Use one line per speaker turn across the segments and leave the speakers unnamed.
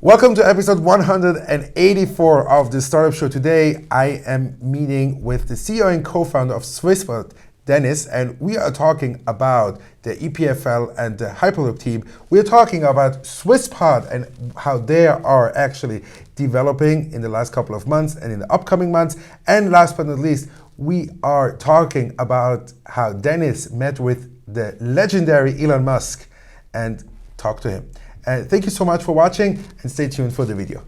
Welcome to episode 184 of the Startup Show. Today, I am meeting with the CEO and co-founder of Swisspod, Denis, and we are talking about the EPFL and the Hyperloop team. We're talking about Swisspod and how they are actually developing in the last couple of months and in the upcoming months. And last but not least, we are talking about how Denis met with the legendary Elon Musk and talked to him. Thank you so much for watching and stay tuned for the video.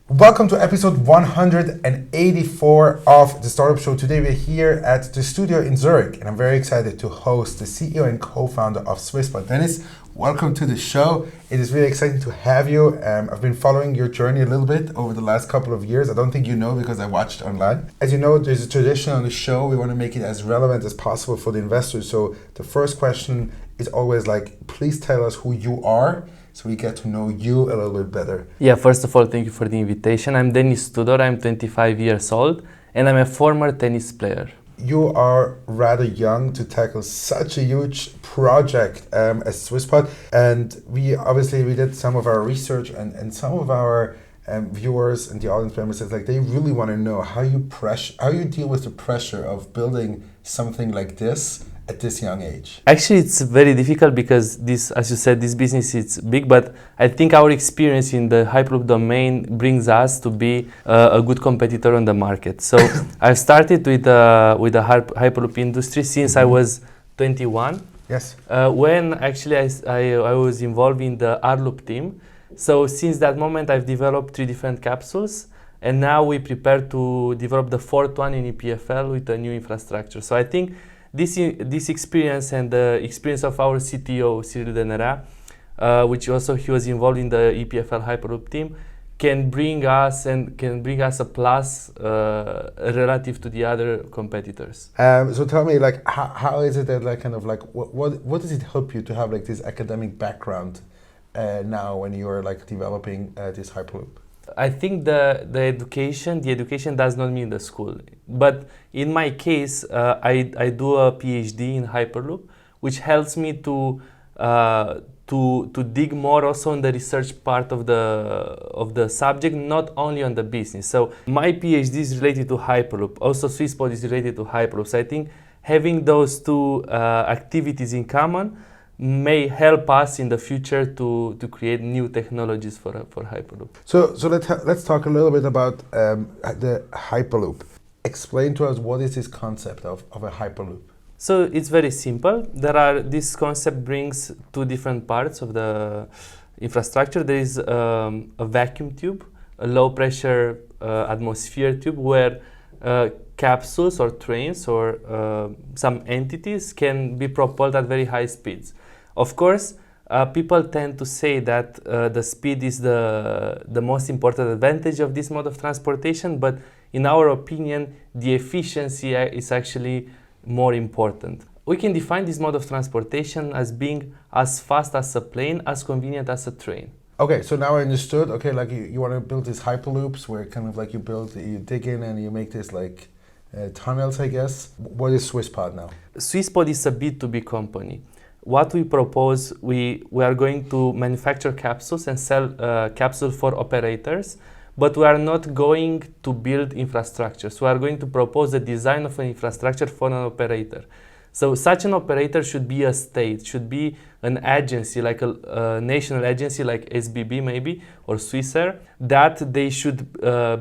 Welcome to episode 184 of the Startup Show. Today we're here at the studio in Zürich, and I'm very excited to host the CEO and co-founder of Swisspod. Denis, welcome to the show. It is really exciting to have you. I've been following your journey a little bit over the last couple of years. I don't think you know because I watched online. As you know, there's a tradition on the show. We want to make it as relevant as possible for the investors. So the first question is always like, please tell us who you are, so we get to know you a little bit better.
Yeah, first of all, thank you for the invitation. I'm Denis Tudor, I'm 25 years old, and I'm a former tennis player.
You are rather young to tackle such a huge project as Swisspod, and we did some of our research, and some of our viewers and the audience members said like they really want to know how you deal with the pressure of building something like this at this young age.
Actually, it's very difficult because this, as you said, this business is big, but I think our experience in the Hyperloop domain brings us to be a good competitor on the market. So I've started with the Hyperloop industry since I was 21.
Yes.
When actually I was involved in the Rloop team. So since that moment, I've developed 3 different capsules, and now we prepare to develop the 4th one in EPFL with a new infrastructure. So I think this experience and the experience of our CTO, Cyril Denera, which also he was involved in the EPFL Hyperloop team, can bring us a plus relative to the other competitors.
So tell me, like, how is it that, like, kind of like, what does it help you to have like this academic background now when you are like developing this Hyperloop?
I think the education does not mean the school, but in my case, I do a PhD in Hyperloop, which helps me to dig more also on the research part of the subject, not only on the business. So my PhD is related to Hyperloop. Also, Swisspod is related to Hyperloop. So I think having those two activities in common may help us in the future to create new technologies for Hyperloop.
So let's talk a little bit about the Hyperloop. Explain to us what is this concept of a Hyperloop.
So it's very simple. This concept brings 2 different parts of the infrastructure. There is a vacuum tube, a low pressure atmosphere tube where capsules or trains or some entities can be propelled at very high speeds. Of course, people tend to say that the speed is the most important advantage of this mode of transportation, but in our opinion, the efficiency is actually more important. We can define this mode of transportation as being as fast as a plane, as convenient as a train.
Okay, so now I understood. Okay, like you want to build these Hyperloops where kind of like you dig in and you make this like tunnels, I guess. What is Swisspod now?
Swisspod is a B2B company. What we propose, we are going to manufacture capsules and sell capsules for operators, but we are not going to build infrastructure. So we are going to propose the design of an infrastructure for an operator. So such an operator should be a state, should be an agency, like a national agency like SBB maybe, or Swissair, that they should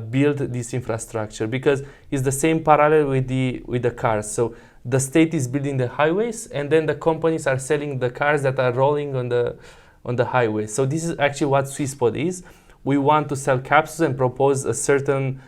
build this infrastructure, because it's the same parallel with the cars. So the state is building the highways, and then the companies are selling the cars that are rolling on the highway. So this is actually what Swisspod is. We want to sell capsules and propose a certain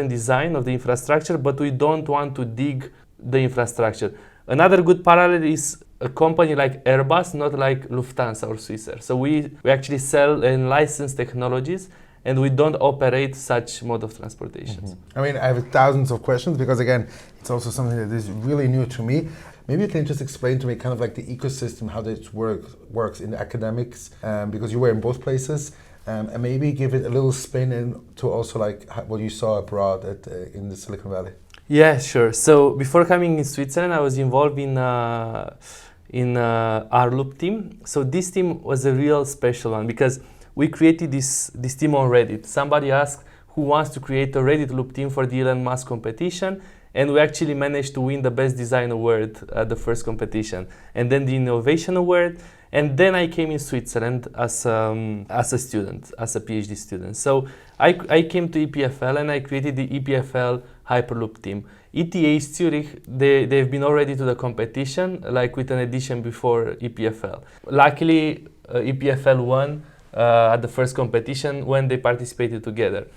design of the infrastructure, but we don't want to dig the infrastructure. Another good parallel is a company like Airbus, not like Lufthansa or Swissair. So we actually sell and license technologies, and we don't operate such mode of transportations.
I mean, I have thousands of questions because, again, it's also something that is really new to me. Maybe you can just explain to me kind of like the ecosystem, how this works in academics, because you were in both places. and maybe give it a little spin into also like what you saw abroad in the Silicon Valley.
Yeah, sure. So before coming in Switzerland, I was involved in Rloop team. So this team was a real special one because we created this team on Reddit. Somebody asked who wants to create a Reddit Loop team for the Elon Musk competition, and we actually managed to win the Best Design Award at the first competition, and then the Innovation Award, and then I came in Switzerland as a student, as a PhD student. So I came to EPFL and I created the EPFL Hyperloop team. ETH Zürich, they've been already to the competition, like with an edition before EPFL. Luckily, EPFL won at the first competition when they participated together.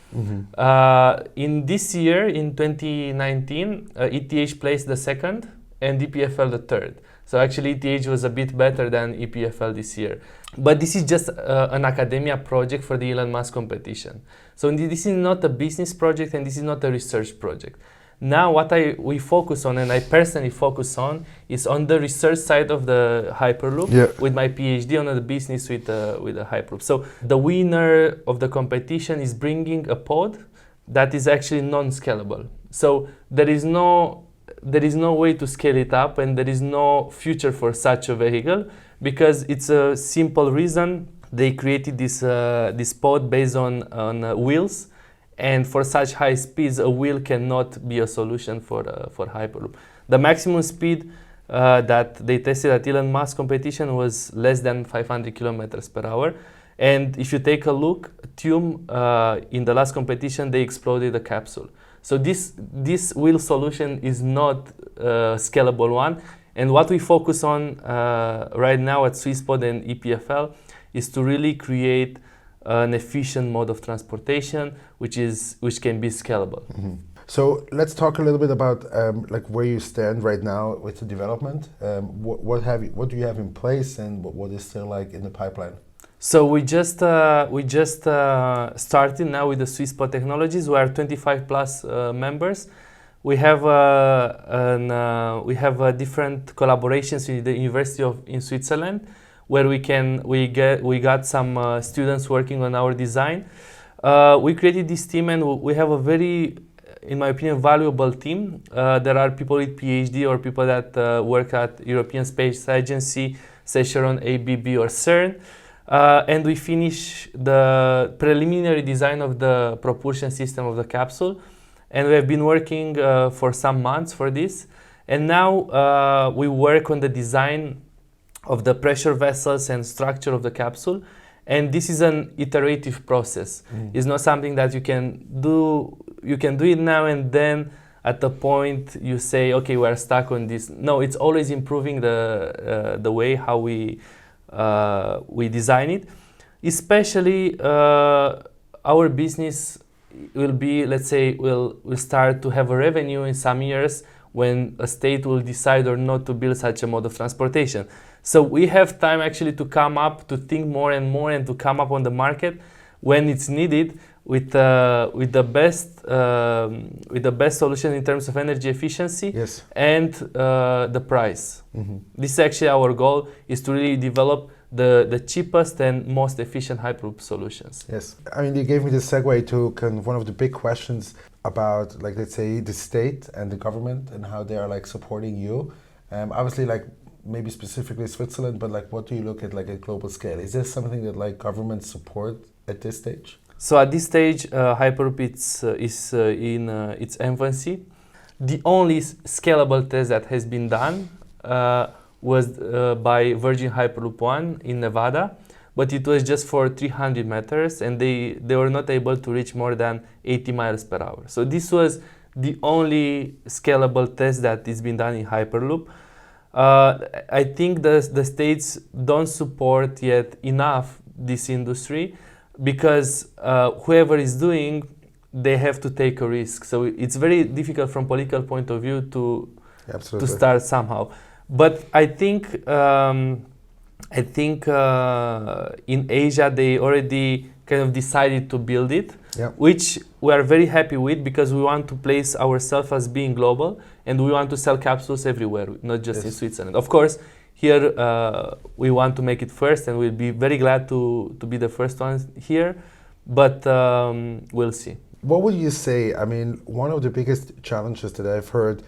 In this year, in 2019, ETH placed the second and EPFL the third. So actually ETH was a bit better than EPFL this year. But this is just an academia project for the Elon Musk competition. So this is not a business project and this is not a research project. Now what we focus on, and I personally focus on, is on the research side of the Hyperloop with my PhD on the business with the Hyperloop. So the winner of the competition is bringing a pod that is actually non-scalable. So there is no way to scale it up, and there is no future for such a vehicle because it's a simple reason. They created this pod based on wheels. And for such high speeds, a wheel cannot be a solution for Hyperloop. The maximum speed that they tested at Elon Musk competition was less than 500 kilometers per hour. And if you take a look, Tume, in the last competition, they exploded a capsule. So this wheel solution is not a scalable one. And what we focus on right now at Swisspod and EPFL is to really create an efficient mode of transportation, which can be scalable.
So let's talk a little bit about like where you stand right now with the development. What do you have in place, and what is still like in the pipeline?
So we just started now with the Swisspod technologies. We are 25 plus members. We have different collaborations with the University in Switzerland, where we got some students working on our design. We created this team, and we have a very, in my opinion, valuable team. There are people with PhD or people that work at European Space Agency, CERN, ABB, or CERN. And we finish the preliminary design of the propulsion system of the capsule. And we have been working for some months for this. And now we work on the design of the pressure vessels and structure of the capsule. And this is an iterative process. It's not something that you can do it now and then at the point you say, okay, we're stuck on this. No, it's always improving the way how we design it. Especially our business will be, let's say, we'll start to have a revenue in some years when a state will decide or not to build such a mode of transportation. So we have time actually to come up, to think more and more, and to come up on the market when it's needed with the best solution in terms of energy efficiency and the price. This is actually our goal, is to really develop the cheapest and most efficient Hyperloop solutions.
Yes, I mean, you gave me the segue to kind of one of the big questions about, like, let's say, the state and the government and how they are like supporting you. Obviously, like maybe specifically Switzerland, but like, what do you look at like a global scale? Is this something that like governments support at this stage?
So at this stage, Hyperloop is in its infancy. The only scalable test that has been done was by Virgin Hyperloop 1 in Nevada, but it was just for 300 meters, and they were not able to reach more than 80 miles per hour. So this was the only scalable test that is been done in Hyperloop. I think the states don't support yet enough this industry, because whoever is doing, they have to take a risk. So it's very difficult from political point of view to start somehow. But I think in Asia they already kind of decided to build it, which we are very happy with, because we want to place ourselves as being global, and we want to sell capsules everywhere, not just in Switzerland. Of course, Here we want to make it first, and we'll be very glad to be the first ones here, but we'll see.
What would you say? I mean, one of the biggest challenges that I've heard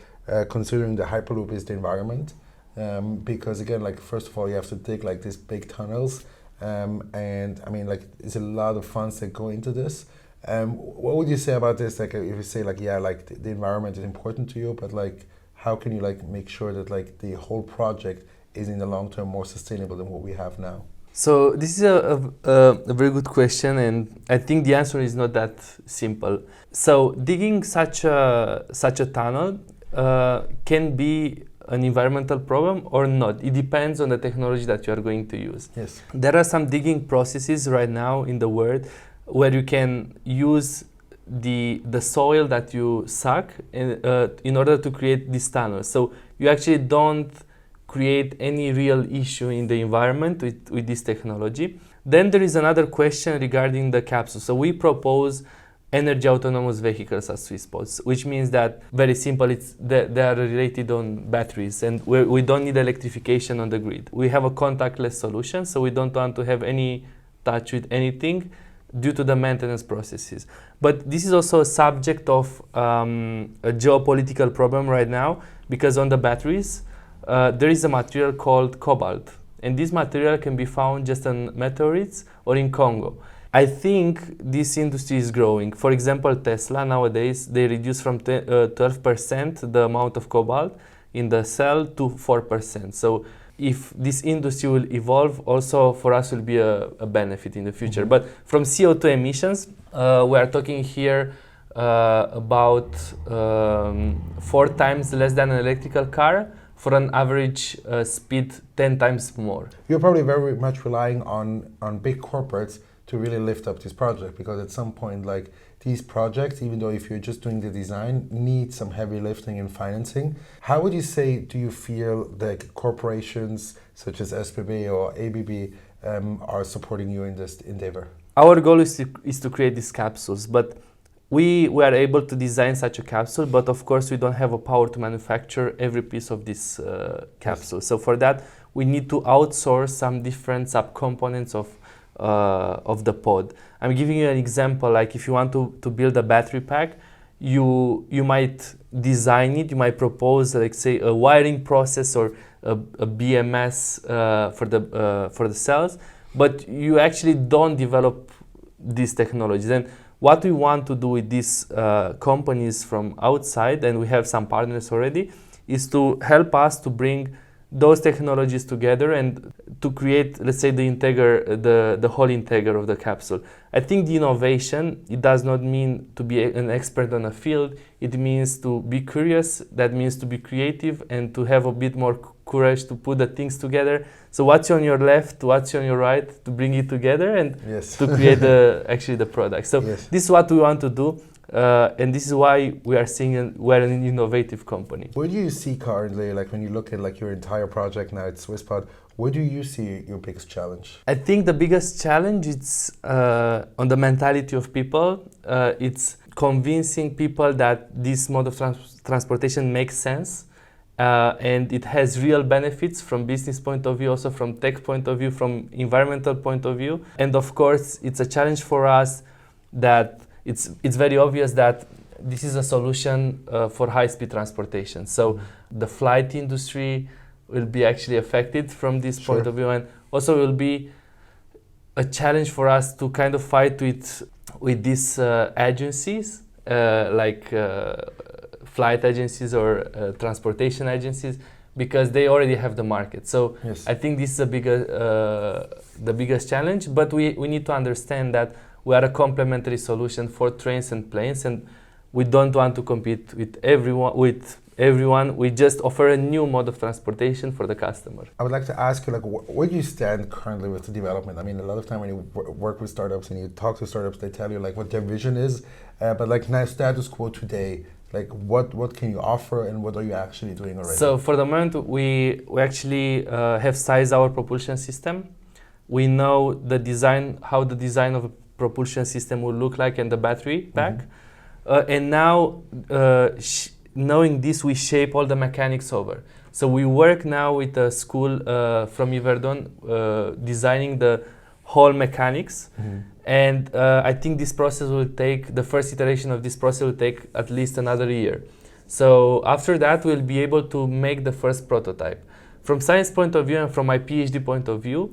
considering the Hyperloop is the environment. Because again, like first of all, you have to dig like these big tunnels, and I mean, like it's a lot of funds that go into this. What would you say about this? Like, if you say like, yeah, like the environment is important to you, but like, how can you like make sure that like the whole project is in the long term more sustainable than what we have now?
So this is a very good question, and I think the answer is not that simple. So digging such a tunnel can be an environmental problem or not. It depends on the technology that you are going to use.
Yes.
There are some digging processes right now in the world where you can use the soil that you suck in order to create this tunnel. So you actually don't create any real issue in the environment with this technology. Then there is another question regarding the capsule. So we propose energy autonomous vehicles as Swisspod, which means that, very simple, they are related on batteries, and we don't need electrification on the grid. We have a contactless solution, so we don't want to have any touch with anything due to the maintenance processes. But this is also a subject of a geopolitical problem right now, because on the batteries, there is a material called cobalt, and this material can be found just on meteorites or in Congo. I think this industry is growing. For example, Tesla nowadays, they reduce from 12% the amount of cobalt in the cell to 4%. So if this industry will evolve, also for us will be a benefit in the future. Mm-hmm. But from CO2 emissions, we are talking here about 4 times less than an electrical car, for an average speed 10 times more.
You're probably very much relying on big corporates to really lift up this project, because at some point, like these projects, even though if you're just doing the design, need some heavy lifting and financing. How would you say, do you feel that corporations such as SBB or ABB are supporting you in this endeavor?
Our goal is to create these capsules, but we are able to design such a capsule, but of course we don't have a power to manufacture every piece of this capsule. Yes. So for that, we need to outsource some different subcomponents of the pod. I'm giving you an example. Like if you want to build a battery pack, you might design it. You might propose, like say, a wiring process or a BMS for the cells, but you actually don't develop these technologies. And what we want to do with these companies from outside, and we have some partners already, is to help us to bring those technologies together and to create, let's say, the whole integer of the capsule. I think the innovation, it does not mean to be an expert on a field. It means to be curious. That means to be creative and to have a bit more courage to put the things together. So what's on your left, what's on your right, to bring it together and
yes.
to create actually the product. So yes. This is what we want to do. And this is why we are seeing we're an innovative company.
Where do you see currently, like when you look at like your entire project now at Swisspod, where do you see your biggest challenge?
I think the biggest challenge is on the mentality of people. It's convincing people that this mode of transportation makes sense and it has real benefits from business point of view, also from tech point of view, from environmental point of view. And of course, it's a challenge for us that it's very obvious that this is a solution for high-speed transportation. So the flight industry will be actually affected from this
Sure.
point of view, and also will be a challenge for us to kind of fight with these agencies like flight agencies or transportation agencies, because they already have the market. So yes. I think this is the biggest challenge, but we need to understand that we are a complementary solution for trains and planes, and we don't want to compete with everyone. We just offer a new mode of transportation for the customer.
I would like to ask you, like, where do you stand currently with the development? I mean, a lot of time when you work with startups and you talk to startups, they tell you like what their vision is, but like now status quo today, like what can you offer and what are you actually doing already?
So for the moment, we actually have sized our propulsion system. We know how the design of a propulsion system will look like and the battery pack. Mm-hmm. And now, knowing this, we shape all the mechanics over. So we work now with a school from Yverdon designing the whole mechanics. And I think this process will take, the first iteration of this process will take at least another year. So after that, we'll be able to make the first prototype. From science point of view and from my PhD point of view,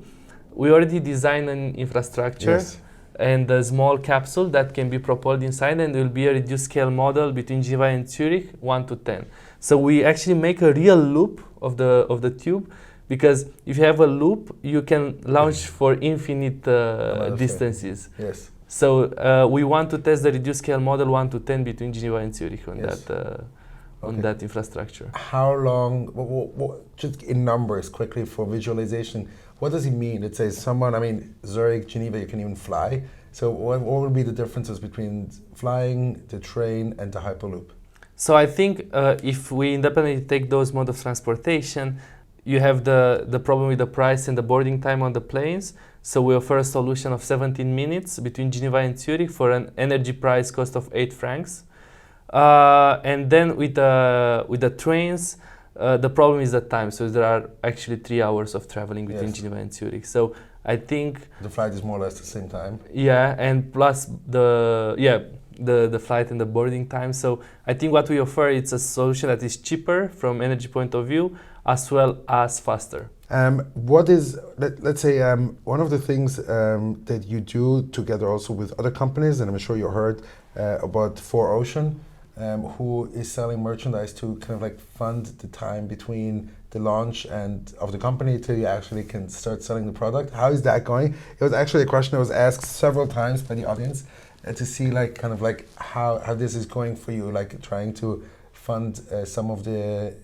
we already designed an infrastructure and a small capsule that can be propelled inside, and it will be a reduced scale model between Geneva and Zurich, 1 to 10. So we actually make a real loop of the tube, because if you have a loop, you can launch for infinite distances.
Yes.
So we want to test the reduced scale model 1 to 10 between Geneva and Zurich on that infrastructure.
How long, just in numbers quickly for visualization, what does it mean? It says someone, I mean, Zurich, Geneva, you can even fly. So what would be the differences between flying, the train, and the Hyperloop?
So I think if we independently take those modes of transportation, you have the problem with the price and the boarding time on the planes. So we offer a solution of 17 minutes between Geneva and Zurich for an energy price cost of 8 francs. And then with the trains, the problem is the time. So there are actually 3 hours of traveling between Geneva and Zurich. So I think
the flight is more or less the same time.
Yeah, and plus the flight and the boarding time. So I think what we offer, it's a solution that is cheaper from energy point of view, as well as faster.
What is, let's say, one of the things that you do together also with other companies, and I'm sure you heard about 4Ocean, who is selling merchandise to kind of like fund the time between the launch and of the company till you actually can start selling the product. How is that going? It was actually a question that was asked several times by the audience to see like kind of like how this is going for you, like trying to fund some of the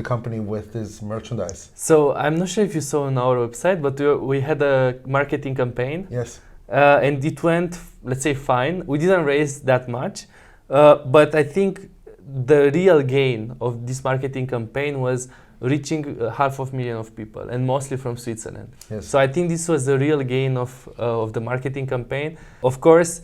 company with this merchandise.
So I'm not sure if you saw on our website, but we had a marketing campaign.
Yes.
And it went, let's say, fine. We didn't raise that much, but I think the real gain of this marketing campaign was reaching 500,000 people, and mostly from Switzerland.
Yes.
So I think this was the real gain of the marketing campaign. Of course,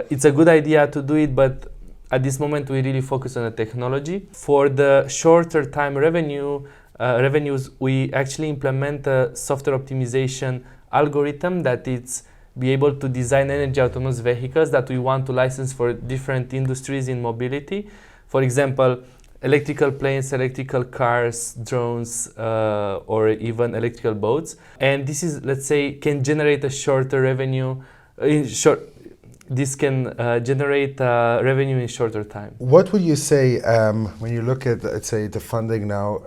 it's a good idea to do it, but at this moment we really focus on the technology. For the shorter time revenues, we actually implement a software optimization algorithm that it's be able to design energy autonomous vehicles that we want to license for different industries in mobility. For example, electrical planes, electrical cars, drones, or even electrical boats. And this is, let's say, can generate a shorter revenue. This can generate revenue in shorter time.
What would you say when you look at, let's say, the funding now?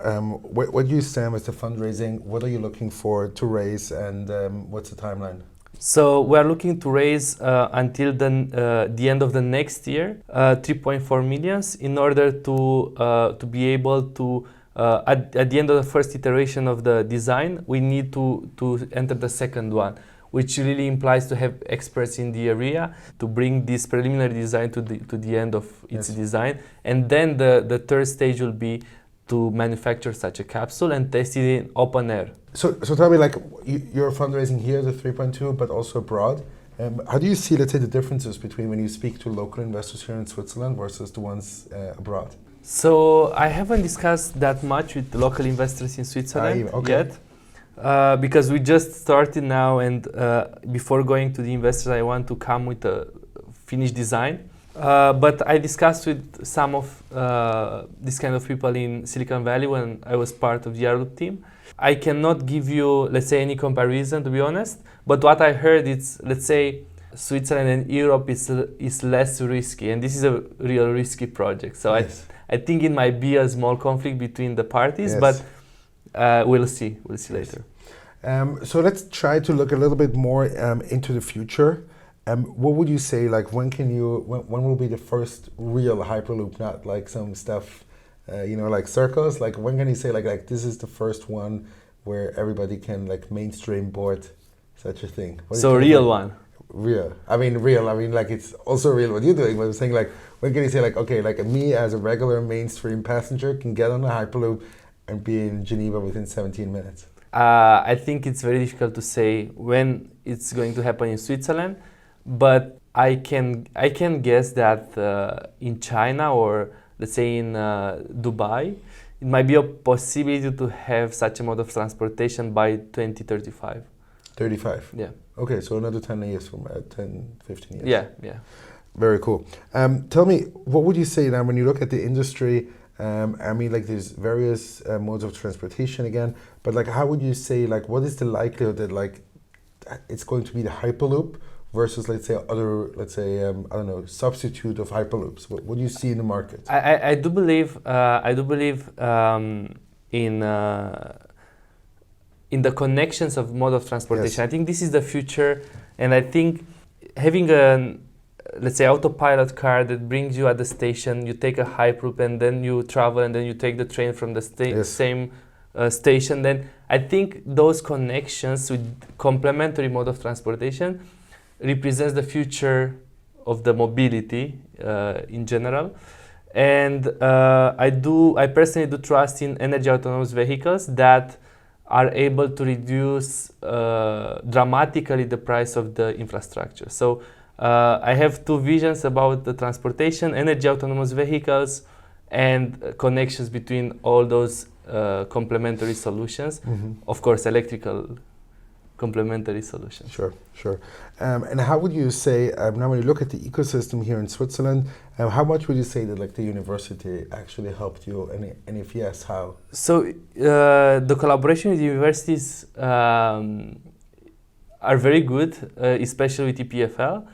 What do you stand with the fundraising? What are you looking for to raise, and what's the timeline?
So we are looking to raise until the end of the next year 3.4 millions in order to be able to at the end of the first iteration of the design, we need to enter the second one, which really implies to have experts in the area to bring this preliminary design to the end of its design, and then the third stage will be to manufacture such a capsule and test it in open air.
So tell me, like, you're fundraising here, the 3.2, but also abroad. How do you see, let's say, the differences between when you speak to local investors here in Switzerland versus the ones abroad?
So I haven't discussed that much with the local investors in Switzerland yet, because we just started now, and before going to the investors, I want to come with a finished design. But I discussed with some of these kind of people in Silicon Valley when I was part of the Rloop team. I cannot give you, let's say, any comparison, to be honest. But what I heard is, let's say, Switzerland and Europe is less risky, and this is a real risky project. So I think it might be a small conflict between the parties, but we'll see. We'll see later.
So let's try to look a little bit more into the future. What would you say, like, when will be the first real Hyperloop, not like some stuff, like circles? Like, when can you say, like this is the first one where everybody can, like, mainstream board such a thing?
So real one.
Real. I mean, like, it's also real what you're doing, but I'm saying, like, when can you say, like, okay, like, me as a regular mainstream passenger can get on a Hyperloop and be in Geneva within 17 minutes?
I think it's very difficult to say when it's going to happen in Switzerland. But I can guess that in China, or let's say in Dubai, it might be a possibility to have such a mode of transportation by 2035.
35.
Yeah.
Okay, so another 10 years from 10, 15 years.
Yeah, yeah.
Very cool. Tell me, what would you say now when you look at the industry? I mean, like there's various modes of transportation again, but like how would you say, like what is the likelihood that like it's going to be the Hyperloop versus let's say other, let's say, I don't know, substitute of Hyperloops? What do you see in the market?
I do believe in the connections of mode of transportation.
Yes.
I think this is the future, and I think having a, let's say, autopilot car that brings you at the station, you take a Hyperloop and then you travel and then you take the train from the same station, then I think those connections with complementary mode of transportation represents the future of the mobility in general. And I personally do trust in energy autonomous vehicles that are able to reduce dramatically the price of the infrastructure. So I have two visions about the transportation: energy autonomous vehicles and connections between all those complementary solutions. Of course, electrical complementary solutions.
Sure. And how would you say, now when you look at the ecosystem here in Switzerland, how much would you say that like the university actually helped you, and if yes, how?
So the collaboration with universities are very good, especially with EPFL.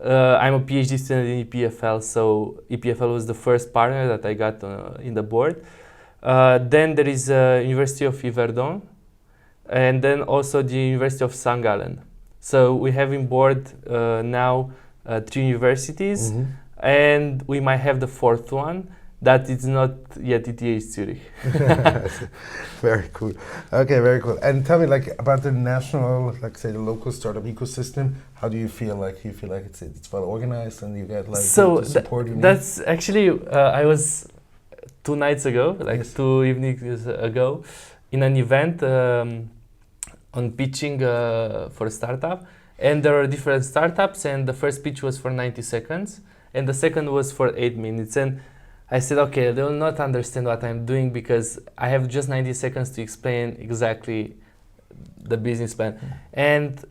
I'm a PhD student in EPFL, so EPFL was the first partner that I got in the board. Then there is University of Yverdon, and then also the University of St. Gallen. So we have in board now 3 universities, and we might have the 4th one that is not yet ETH Zürich.
Very cool. Okay, very cool. And tell me, like, about the national, like, say, the local startup ecosystem. How do you feel like? You feel like it's well organized, and you get like the support you need?
That's actually I was 2 nights ago, like
Yes.
2 evenings ago, in an event on pitching for a startup, and there are different startups, and the first pitch was for 90 seconds, and the second was for 8 minutes, and I said, okay, they will not understand what I'm doing because I have just 90 seconds to explain exactly the business plan. And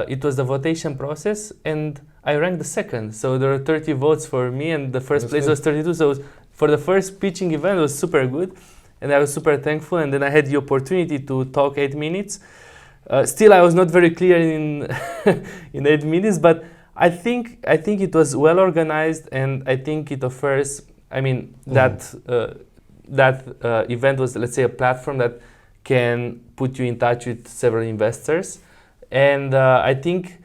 it was the votation process, and I ranked the second. So there were 30 votes for me, and the first place was 32. So for the first pitching event, it was super good, and I was super thankful. And then I had the opportunity to talk 8 minutes. Still, I was not very clear in in 8 minutes, but I think it was well organized, and I think it offers. I mean, that event was, let's say, a platform that can put you in touch with several investors. And I think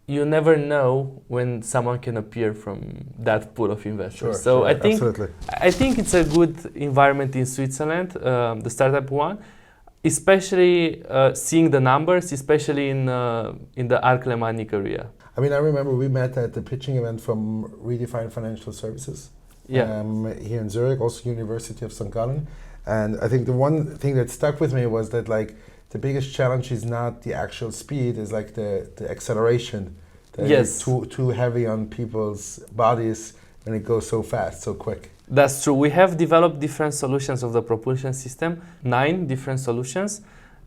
you never know when someone can appear from that pool of investors. So I think it's a good environment in Switzerland, the startup one, especially seeing the numbers, especially in the Alemannic area.
I mean, I remember we met at the pitching event from Redefined Financial Services here in Zurich, also University of St. Gallen. And I think the one thing that stuck with me was that like the biggest challenge is not the actual speed, is like the acceleration. That
Yes.
Too heavy on people's bodies when it goes so fast, so quick.
That's true. We have developed different solutions of the propulsion system, 9 different solutions.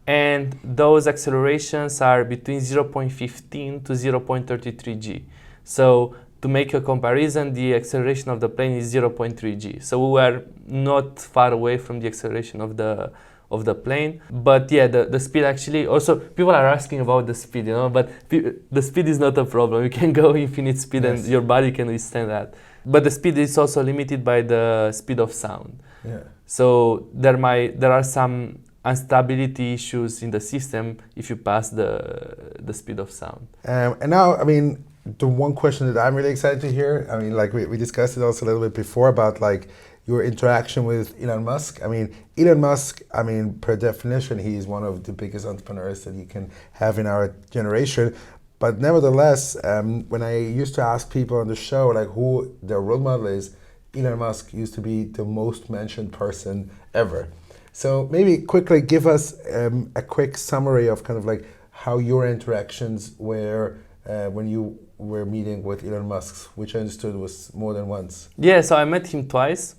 And those accelerations are between 0.15 to 0.33 g. So to make a comparison, the acceleration of the plane is 0.3 g. So we were not far away from the acceleration of the plane. But yeah, the speed actually, also people are asking about the speed, but the speed is not a problem. You can go infinite speed and your body can withstand that. But the speed is also limited by the speed of sound.
Yeah.
So there are some instability issues in the system if you pass the speed of sound.
And now, I mean, the one question that I'm really excited to hear, I mean, like we discussed it also a little bit before about like your interaction with Elon Musk. I mean, Elon Musk, I mean, per definition, he is one of the biggest entrepreneurs that you can have in our generation. But nevertheless, when I used to ask people on the show, like who their role model is, Elon Musk used to be the most mentioned person ever. So maybe quickly give us a quick summary of kind of like how your interactions were when you were meeting with Elon Musk, which I understood was more than once.
Yeah, so I met him twice.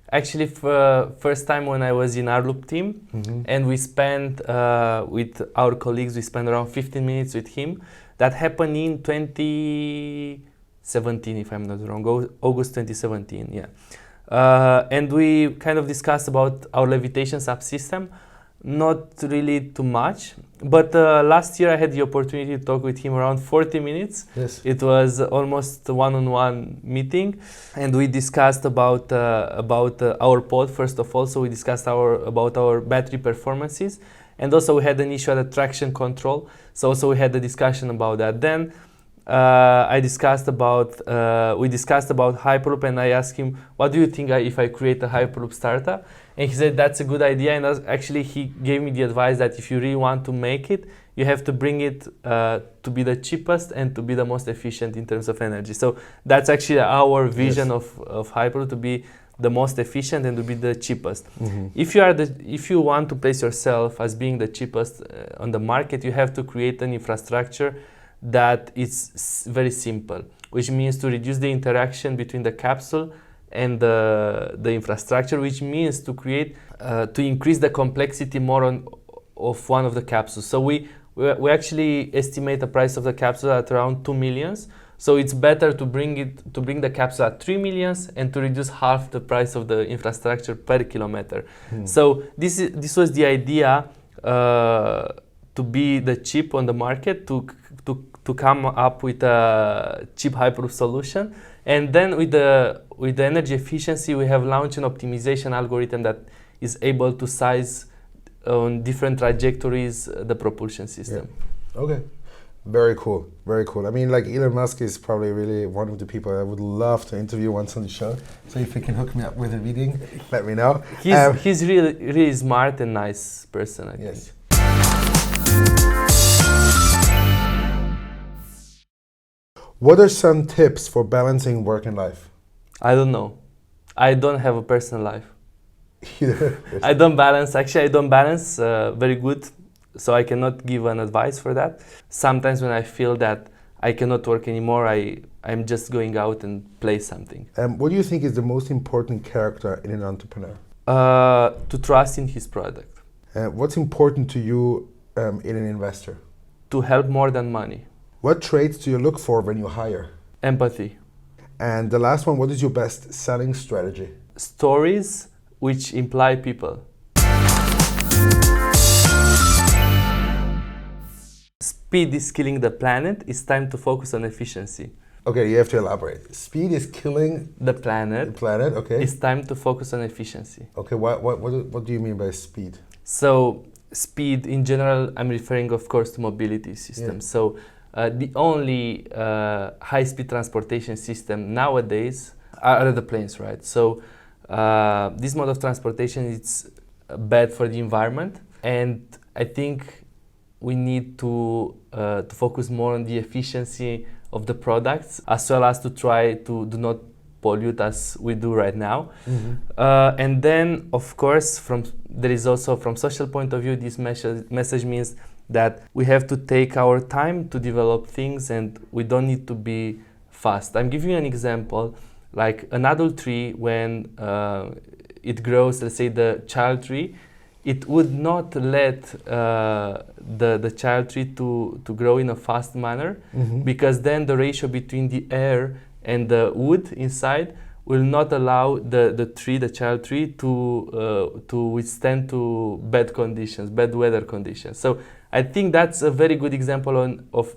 Actually, for first time when I was in Rloop team, and we spent with our colleagues, we spent around 15 minutes with him. That happened in 2017, if I'm not wrong, August 2017, yeah. And we kind of discussed about our levitation subsystem, not really too much, but last year I had the opportunity to talk with him around 40 minutes.
Yes.
It was almost one-on-one meeting, and we discussed about our pod first of all. So we discussed about our battery performances, and also we had an issue at traction control. So also we had a discussion about that. Then we discussed about Hyperloop, and I asked him, what do you think if I create a Hyperloop startup? And he said, that's a good idea. And actually he gave me the advice that if you really want to make it, you have to bring it to be the cheapest and to be the most efficient in terms of energy. So that's actually our vision of Hyperloop, to be the most efficient and to be the cheapest. If you want to place yourself as being the cheapest on the market, you have to create an infrastructure that is very simple, which means to reduce the interaction between the capsule and the infrastructure, which means to increase the complexity more of one of the capsules. So we actually estimate the price of the capsule at around 2 millions. So it's better to bring the capsule at 3 millions and to reduce half the price of the infrastructure per kilometer. So this was the idea, to be the cheap on the market, to come up with a cheap Hyperloop solution. And then with the energy efficiency, we have launched an optimization algorithm that is able to size on different trajectories the propulsion system.
Yeah. Okay. Very cool. Very cool. I mean, like, Elon Musk is probably really one of the people I would love to interview once on the show. So if you can hook me up with a meeting, let me know.
He's really smart and nice person, I think.
What are some tips for balancing work and life?
I don't know. I don't have a personal life. I don't balance. Actually, I don't balance very good, so I cannot give an advice for that. Sometimes when I feel that I cannot work anymore, I'm just going out and play something.
What do you think is the most important character in an entrepreneur?
To trust in his product.
What's important to you in an investor?
To help more than money.
What traits do you look for when you hire?
Empathy.
And the last one, what is your best selling strategy?
Stories which imply people. Speed is killing the planet. It's time to focus on efficiency.
Okay, you have to elaborate. Speed is killing
the planet.
Okay.
It's time to focus on efficiency.
Okay, what do you mean by speed?
So speed in general, I'm referring, of course, to mobility systems. Yeah. So the only high-speed transportation system nowadays are the planes, right? So this mode of transportation is bad for the environment, and I think we need to focus more on the efficiency of the products, as well as to try to do not pollute as we do right now. And then, of course, there is also, from social point of view, this message means that we have to take our time to develop things, and we don't need to be fast. I'm giving you an example. Like an adult tree, when it grows, let's say the child tree, it would not let the child tree to grow in a fast manner, because then the ratio between the air and the wood inside will not allow the child tree to withstand to bad weather conditions. So I think that's a very good example of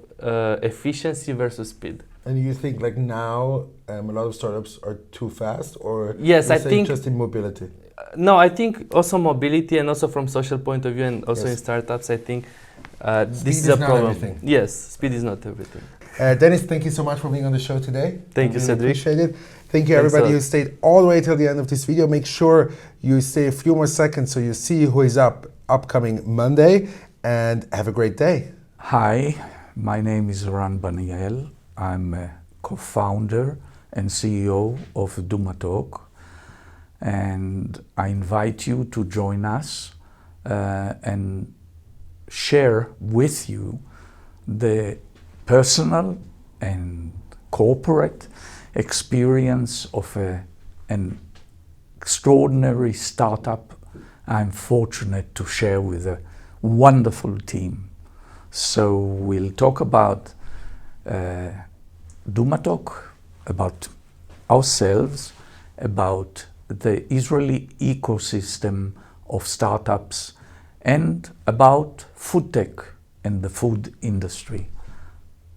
efficiency versus speed.
And you think, like, now a lot of startups are too fast, or
yes, I think
just in mobility?
No, I think also mobility, and also from social point of view, and also in startups, I think this is a problem.
Everything.
Yes, speed is not everything.
Dennis, thank you so much for being on the show today.
Thank you, Cedric.
Appreciate it. Thank you, everybody who stayed all the way till the end of this video. Make sure you stay a few more seconds so you see who is upcoming Monday, and have a great day.
Hi, my name is Ran Baniel. I'm a co-founder and CEO of Dumatalk, and I invite you to join us and share with you the personal and corporate experience of a extraordinary startup I'm fortunate to share with a wonderful team. So we'll talk about Dumatok, about ourselves, about the Israeli ecosystem of startups, and about food tech and the food industry.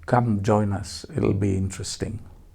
Come join us, it'll be interesting.